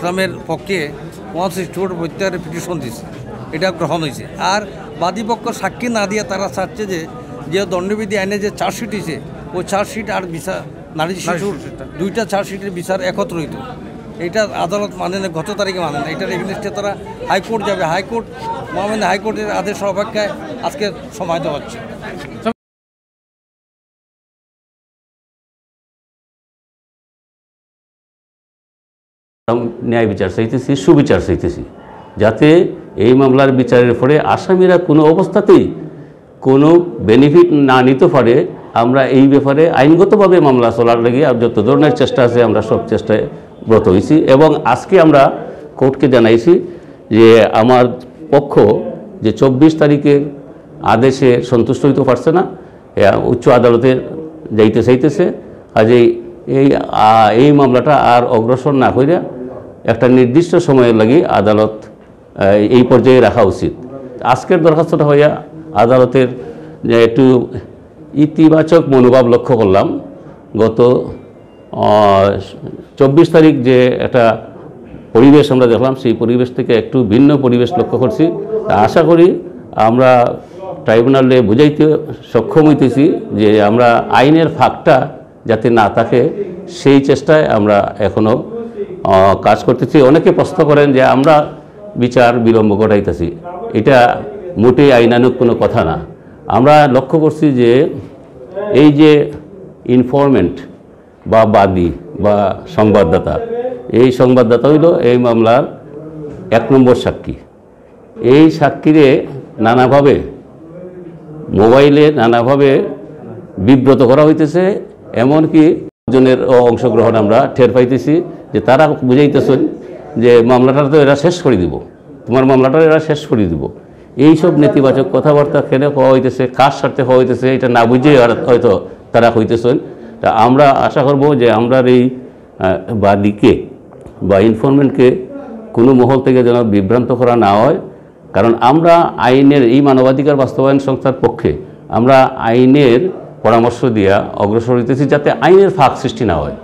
ইসলামের পক্ষে 164 প্রত্যাহারের পিটিশন দিয়েছে, এটা গ্রহণ হয়েছে। আর বাদীপক্ষ সাক্ষী না দিয়ে তারা চাচ্ছে যে দণ্ডবিধি আইনে যে চার্জশিট হয়েছে ওই চার্জশিট আর বিচার নারী শিশুর দুইটা চার্জশিটের বিচার একত্রিত, এটা আদালত মানে না, গত তারিখে মানে না। এটার এগেনস্টে তারা হাইকোর্ট যাবে, হাইকোর্ট মহামান্য হাইকোর্টের আদেশ অপেক্ষায় আজকে সময় দেওয়া হচ্ছে। ন্যায় বিচার চাইতেছি, সুবিচার চাইতেছি, যাতে এই মামলার বিচারের ফলে আসামিরা কোনো অবস্থাতেই কোনো বেনিফিট না নিতে পারে। আমরা এই ব্যাপারে আইনগতভাবে মামলা চলার লেগে আর যত ধরনের চেষ্টা আছে আমরা সব চেষ্টায় ব্রত হয়েছি এবং আজকে আমরা কোর্টকে জানাইছি যে আমার পক্ষ যে 24 তারিখের আদেশে সন্তুষ্ট হইতে পারছে না, উচ্চ আদালতে যাইতে চাইতেছে। কাজেই এই মামলাটা আর অগ্রসর না হইলে একটা নির্দিষ্ট সময়ের লাগি আদালত এই পর্যায়ে রাখা উচিত। আজকের দরখাস্তটা হইয়া আদালতের যে একটু ইতিবাচক মনোভাব লক্ষ্য করলাম। গত 24 তারিখ যে একটা পরিবেশ আমরা দেখলাম, সেই পরিবেশ থেকে একটু ভিন্ন পরিবেশ লক্ষ্য করছি। আশা করি আমরা ট্রাইব্যুনালে বুঝাইতে সক্ষম হইতেছি যে আমরা আইনের ফাঁকটা যাতে না থাকে সেই চেষ্টায় আমরা এখনও কাজ করতেছি। অনেকে প্রশ্ন করেন যে আমরা বিচার বিলম্ব ঘটাইতেছি, এটা মোটেই আইনানুগ কোনো কথা না। আমরা লক্ষ্য করছি যে এই যে ইনফরমেন্ট বা বাদী বা সংবাদদাতা, এই সংবাদদাতা হইল এই মামলার 1 নম্বর সাক্ষী। এই সাক্ষীরে নানাভাবে মোবাইলে নানাভাবে বিব্রত করা হইতেছে, এমনকি জনের অংশগ্রহণ আমরা টের পাইতেছি যে তারা বুঝাইতেছেন যে মামলাটা তো এরা শেষ করে দিব, তোমার মামলাটা এরা শেষ করে দিব। এইসব নেতিবাচক কথাবার্তা কেন হওয়া হইতেছে, কার স্বার্থে হওয়া হইতেছে এটা না বুঝেই হয়তো তারা হইতেছেন। তা আমরা আশা করব যে আমরা এই বাদীকে বা ইনফরমেন্টকে কোনো মহল থেকে যেন বিভ্রান্ত করা না হয়, কারণ আমরা আইনের এই মানবাধিকার বাস্তবায়ন সংস্থার পক্ষে আমরা আইনের পরামর্শ দিয়া অগ্রসর হইতেছি যাতে আইনের ফাঁক সৃষ্টি না হয়।